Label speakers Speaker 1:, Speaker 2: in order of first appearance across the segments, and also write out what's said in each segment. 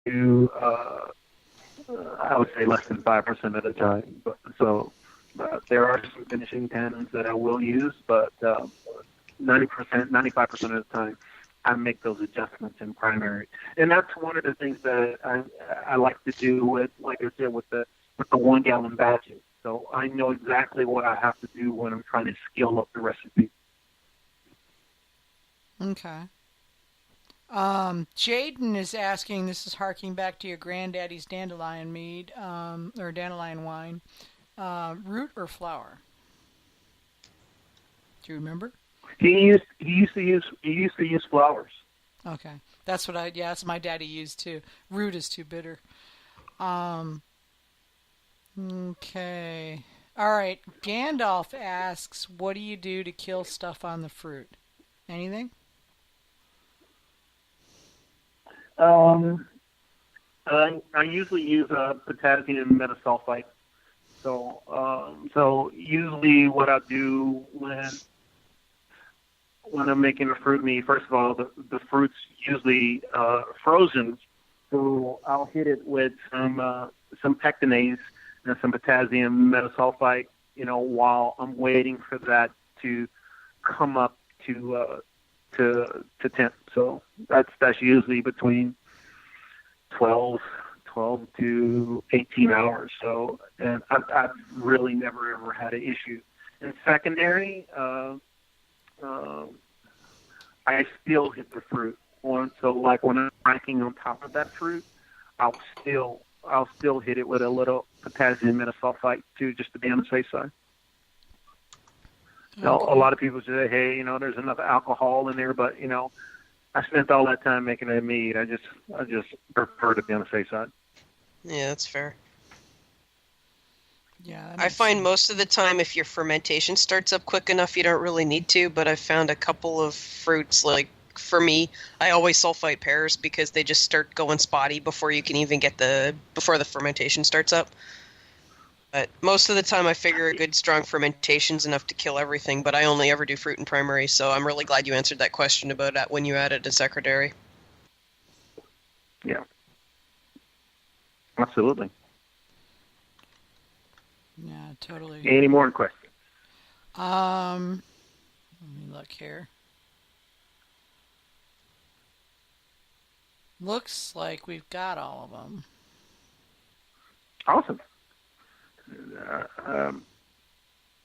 Speaker 1: to, I would say less than 5% of the time. So there are some finishing tannins that I will use, but 90%, 95% of the time, I make those adjustments in primary. And that's one of the things that I like to do with, like I said, with the 1 gallon batches. So I know exactly what I have to do when I'm trying to scale up the recipe.
Speaker 2: Okay. Jaden is asking, this is harking back to your granddaddy's dandelion mead, or dandelion wine, root or flower? Do you remember?
Speaker 1: He used to use flowers.
Speaker 2: Okay. That's my daddy used too. Root is too bitter. Okay. All right. Gandalf asks, what do you do to kill stuff on the fruit? Anything?
Speaker 1: I usually use potassium metasulfite. So usually what I do when I'm making a fruit mead, first of all, the fruit's usually frozen, so I'll hit it with some pectinase and some potassium metasulfite, while I'm waiting for that to come up to temp. So that's usually between 12 to 18 hours. So, and I've really never ever had an issue. And secondary, I still hit the fruit. So like when I'm cracking on top of that fruit, I'll still hit it with a little potassium metasulfite too, just to be on the safe side. Okay. A lot of people say, hey, there's enough alcohol in there, but I spent all that time making a mead. I just prefer to be on the safe side.
Speaker 3: Yeah, that's fair.
Speaker 2: Yeah,
Speaker 3: I find most of the time if your fermentation starts up quick enough, you don't really need to, but I've found a couple of fruits, like for me, I always sulfite pears because they just start going spotty before you can even get before the fermentation starts up. But most of the time I figure a good strong fermentation's enough to kill everything, but I only ever do fruit and primary, so I'm really glad you answered that question about when you added a secondary.
Speaker 1: Yeah. Absolutely.
Speaker 2: Yeah, totally.
Speaker 1: Any more questions?
Speaker 2: Let me look here. Looks like we've got all of them.
Speaker 1: Awesome.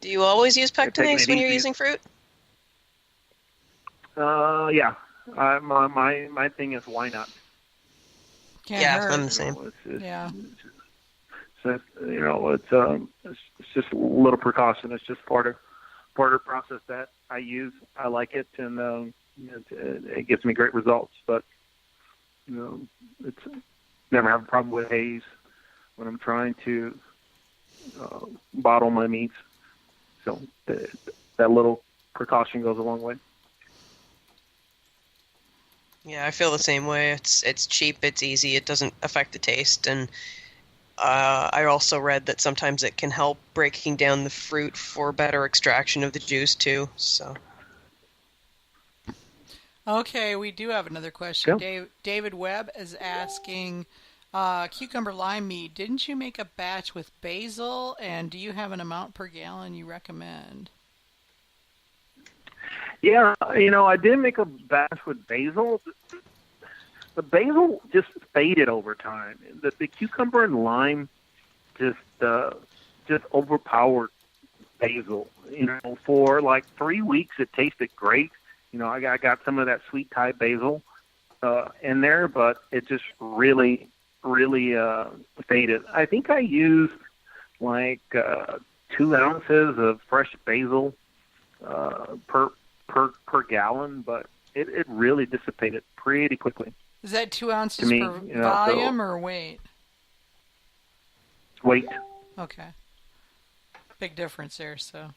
Speaker 3: Do you always use pectinase when you're using fruit?
Speaker 1: Yeah. My thing is why not?
Speaker 2: Can't hurt.
Speaker 3: I'm the same.
Speaker 2: Yeah.
Speaker 1: It's just a little precaution. It's just part of the process that I use. I like it, and it gives me great results. But it's never have a problem with haze when I'm trying to bottle my meats. So that little precaution goes a long way.
Speaker 3: Yeah, I feel the same way. It's cheap, it's easy, it doesn't affect the taste, and I also read that sometimes it can help breaking down the fruit for better extraction of the juice too. So.
Speaker 2: Okay, we do have another question.
Speaker 1: Yeah.
Speaker 2: David Webb is asking, cucumber lime mead, didn't you make a batch with basil, and do you have an amount per gallon you recommend?
Speaker 1: Yeah, I did make a batch with basil. The basil just faded over time. The cucumber and lime just overpowered basil. For like 3 weeks it tasted great. I got some of that sweet Thai basil in there, but it just really faded. I think I used like 2 ounces of fresh basil per gallon, but it really dissipated pretty quickly.
Speaker 2: Is that 2 ounces per volume or weight?
Speaker 1: Weight.
Speaker 2: Okay. Big difference there, so.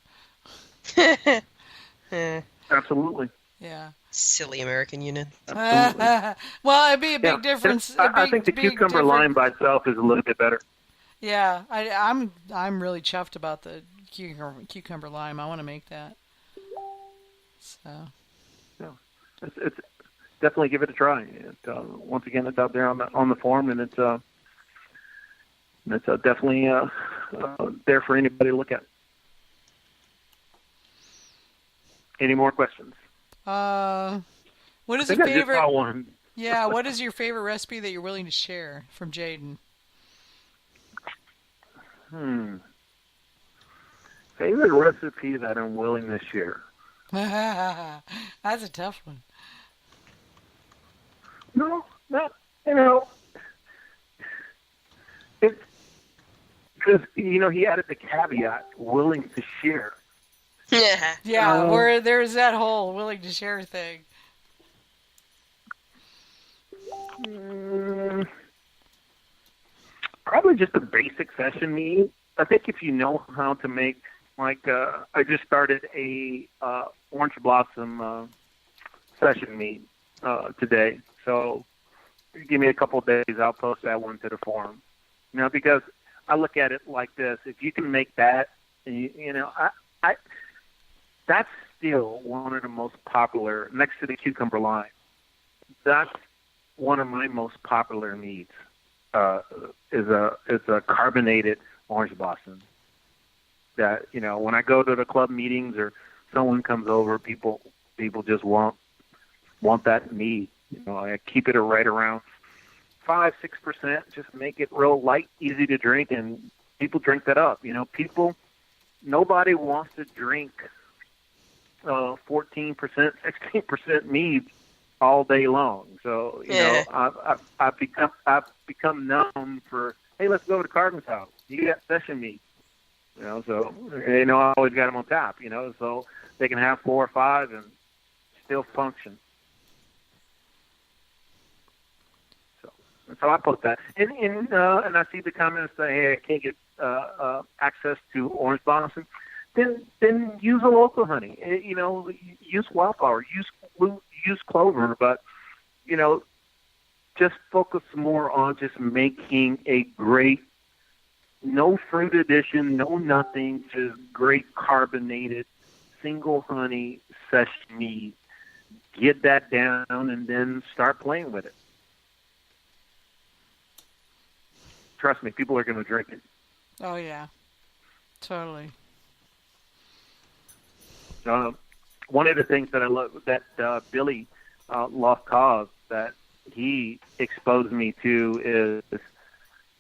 Speaker 1: Absolutely.
Speaker 2: Yeah.
Speaker 3: Silly American unit.
Speaker 2: Well, it'd be a big difference.
Speaker 1: I think the cucumber lime by itself is a little bit better.
Speaker 2: Yeah, I'm really chuffed about the cucumber lime. I want to make that. So.
Speaker 1: Yeah. definitely give it a try. Once again, it's out there on the forum, and it's definitely there for anybody to look at. Any more questions?
Speaker 2: What is your favorite? I just saw one. Yeah, what is your favorite recipe that you're willing to share from Jaden?
Speaker 1: Favorite recipe that I'm willing to share.
Speaker 2: That's a tough one.
Speaker 1: No, it's because he added the caveat, willing to share.
Speaker 2: Yeah, where there's that whole willing to share thing.
Speaker 1: Probably just a basic session mead. I think if you know how to make, I just started a orange blossom session mead today. So give me a couple of days, I'll post that one to the forum. Because I look at it like this: if you can make that, I that's still one of the most popular, next to the cucumber lime. That's one of my most popular meads. Is a carbonated orange blossom. That when I go to the club meetings or someone comes over, people just want that mead. I keep it right around 5-6%. Just make it real light, easy to drink, and people drink that up. Nobody wants to drink 14%, 16% mead all day long. So I've become known for, hey, let's go to Carvin's house. You got session mead. So I always got them on tap. So they can have 4 or 5 and still function. So I post that, and I see the comments say, hey, I can't get access to orange blossom. Then use a local honey. Use wildflower. Use clover, but just focus more on just making a great, no fruit addition, no nothing, just great carbonated single honey session mead. Get that down, and then start playing with it. Trust me, people are going to drink it.
Speaker 2: Oh yeah, totally.
Speaker 1: One of the things that I love that Billy Lost Cause that he exposed me to is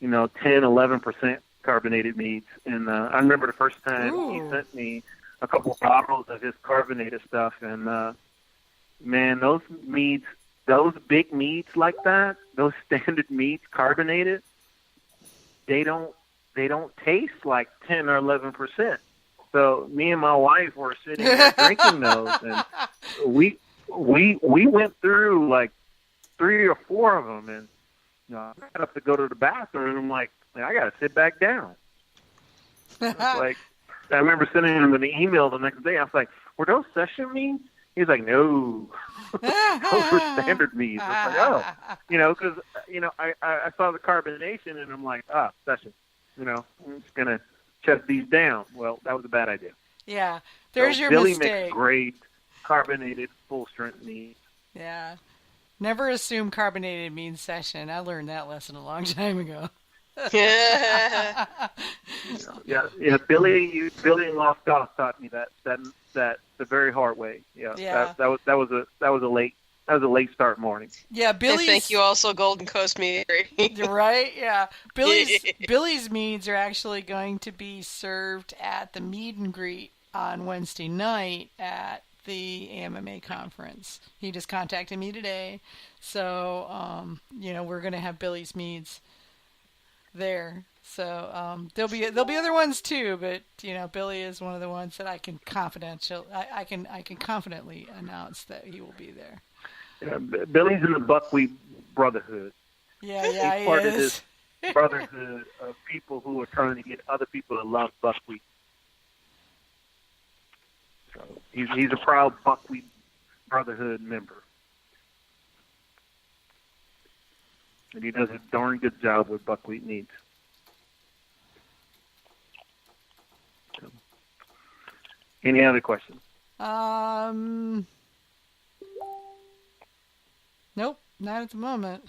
Speaker 1: 10-11% carbonated meads, and I remember the first time he sent me a couple of bottles of his carbonated stuff, and man, those meads, those big meads like that, those standard meads carbonated, they don't taste like 10 or 11%. So me and my wife were sitting there drinking those, and we went through like 3 or 4 of them, and I got up to go to the bathroom, and I'm like, I got to sit back down. Like, I remember sending him an email the next day. I was like, were those session meads? He's like, no, those were standard meads. I was like, because I saw the carbonation, and I'm like, session. I'm just gonna shut these down. Well, that was a bad idea.
Speaker 2: Yeah, there's your
Speaker 1: Billy
Speaker 2: mistake.
Speaker 1: Makes great carbonated full strength mead.
Speaker 2: Yeah, never assume carbonated means session. I learned that lesson a long time ago.
Speaker 1: Yeah. Billy and Lost Cause taught me that the very hard way. Yeah. That was a late start morning.
Speaker 2: Yeah, Billy's.
Speaker 3: And thank you also, Golden Coast Meadery.
Speaker 2: Right? Yeah, Billy's meads are actually going to be served at the meet and greet on Wednesday night at the AMMA Conference. He just contacted me today, so we're going to have Billy's meads there. So there'll be other ones too, but Billy is one of the ones that I can I can confidently announce that he will be there.
Speaker 1: Yeah, Billy's in the buckwheat brotherhood.
Speaker 2: Yeah,
Speaker 1: he's part of this brotherhood of people who are trying to get other people to love buckwheat. So he's a proud buckwheat brotherhood member, and he does a darn good job with buckwheat meats. So, any other questions?
Speaker 2: Nope, not at the moment.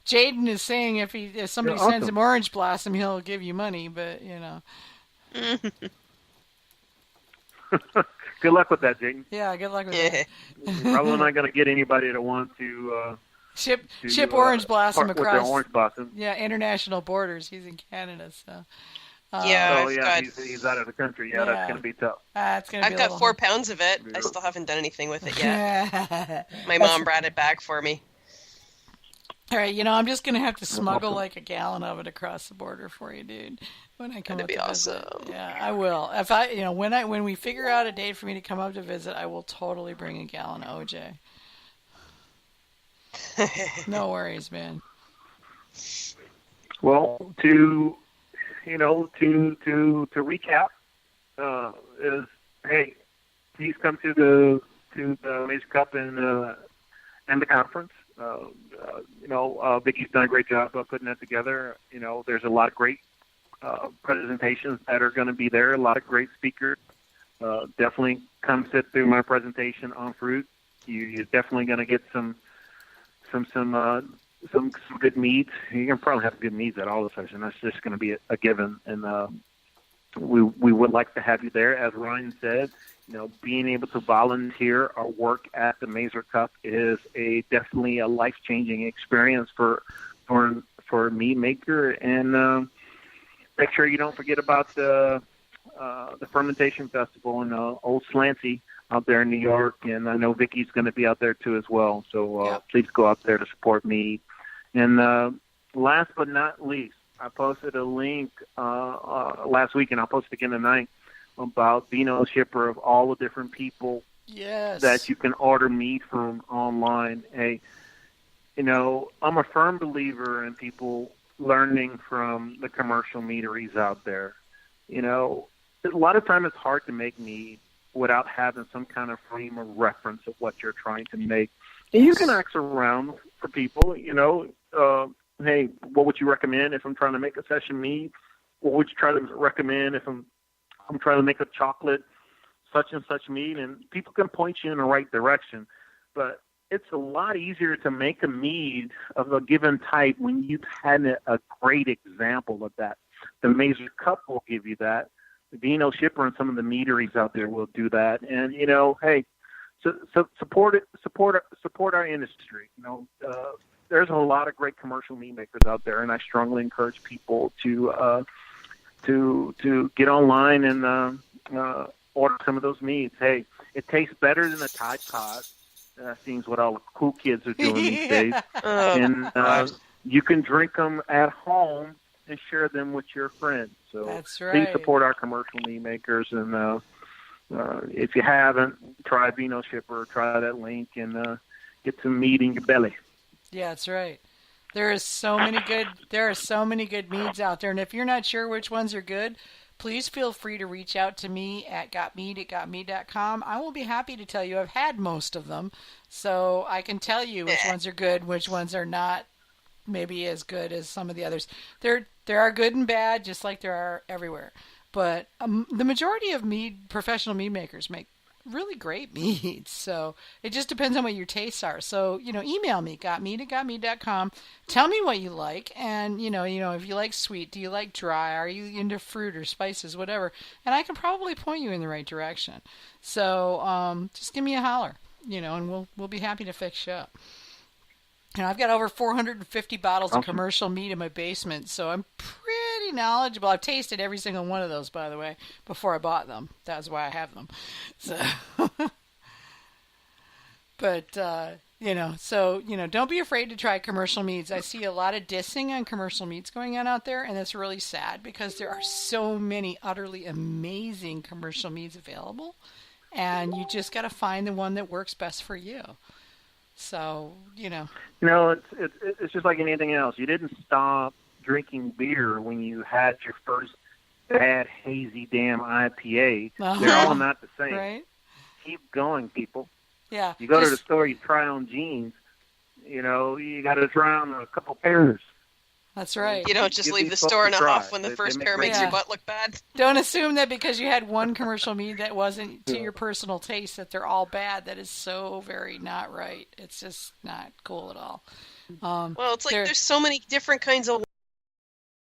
Speaker 2: Jaden is saying if somebody
Speaker 1: Awesome.
Speaker 2: sends him Orange Blossom, he'll give you money, but
Speaker 1: Good luck with that, Jaden.
Speaker 2: Yeah, good luck with that.
Speaker 1: Probably not going to get anybody to want to
Speaker 2: ship Orange Blossom
Speaker 1: part with
Speaker 2: across.
Speaker 1: their Orange Blossom.
Speaker 2: Yeah, international borders. He's in Canada, so.
Speaker 1: He's out of the country. Yeah, that's going to be tough.
Speaker 3: I've got 4 pounds of it. I still haven't done anything with it yet. My mom brought it back for me.
Speaker 2: All right, I'm just going to have to smuggle like a gallon of it across the border for you, dude. When I come
Speaker 3: That'd
Speaker 2: up
Speaker 3: be
Speaker 2: to
Speaker 3: awesome.
Speaker 2: visit. Yeah, I will. If when we figure out a date for me to come up to visit, I will totally bring a gallon of OJ. No worries, man.
Speaker 1: Well, to recap, is hey, please come to the Major Cup and the conference. Vicky's done a great job of putting that together. There's a lot of great presentations that are going to be there. A lot of great speakers. Definitely come sit through my presentation on fruit. You're definitely going to get some good meads. You can probably have good meads at all the sessions. That's just going to be a given. And we would like to have you there. As Ryan said, being able to volunteer or work at the Mazer Cup is definitely a life-changing experience for a mead maker. And make sure you don't forget about the fermentation festival in Old Slancy out there in New York, and I know Vicky's going to be out there too as well. So please go out there to support me. And last but not least, I posted a link last week, and I'll post it again tonight, about being a shipper of all the different people that you can order meat from online. Hey, I'm a firm believer in people learning from the commercial meaderies out there. A lot of time it's hard to make mead without having some kind of frame of reference of what you're trying to make. And you can ask around for people, hey, what would you recommend if I'm trying to make a session mead? What would you try to recommend if I'm trying to make a chocolate such and such mead? And people can point you in the right direction. But it's a lot easier to make a mead of a given type when you've had a great example of that. The Mazer Cup will give you that. The Vino Shipper and some of the meaderies out there will do that. And, hey, support our industry. There's a lot of great commercial mead makers out there, and I strongly encourage people to get online and order some of those meads. Hey, it tastes better than the Tide Pod. That seems what all the cool kids are doing these days. And you can drink them at home and share them with your friends. So
Speaker 2: that's right.
Speaker 1: Please support our commercial mead makers. And if you haven't, try Vino Shipper, try that link, and get some mead in your belly.
Speaker 2: Yeah, that's right. There are so many good meads out there, and if you're not sure which ones are good, please feel free to reach out to me at gotmead@gotmead.com. I will be happy to tell you I've had most of them, so I can tell you which ones are good, which ones are not maybe as good as some of the others. There are good and bad, just like there are everywhere. But the majority of professional mead makers make really great meads. So it just depends on what your tastes are. So, email me, gotmead@gotmead.com. Tell me what you like. And, if you like sweet, do you like dry? Are you into fruit or spices, whatever? And I can probably point you in the right direction. So just give me a holler, and we'll be happy to fix you up. I've got over 450 bottles of commercial mead in my basement, so I'm pretty knowledgeable. I've tasted every single one of those, by the way, before I bought them. That's why I have them. So, but, don't be afraid to try commercial meads. I see a lot of dissing on commercial meads going on out there, and that's really sad because there are so many utterly amazing commercial meads available, and you just got to find the one that works best for you. So,
Speaker 1: it's just like anything else. You didn't stop drinking beer when you had your first bad, hazy, damn IPA.
Speaker 2: Uh-huh.
Speaker 1: They're all not the same.
Speaker 2: Right?
Speaker 1: Keep going, people.
Speaker 2: Yeah.
Speaker 1: You go to the store, you try on jeans. You got to try on a couple pairs.
Speaker 2: That's right.
Speaker 3: You don't just
Speaker 1: Give
Speaker 3: leave
Speaker 1: these
Speaker 3: the store in a
Speaker 1: folks try.
Speaker 3: huff when the
Speaker 1: They
Speaker 3: first
Speaker 1: make
Speaker 3: pair
Speaker 1: great
Speaker 3: makes your
Speaker 2: mead.
Speaker 3: butt look bad.
Speaker 2: Don't assume that because you had one commercial mead that wasn't to your personal taste that they're all bad. That is so very not right. It's just not cool at all.
Speaker 3: Well, it's like there's so many different kinds of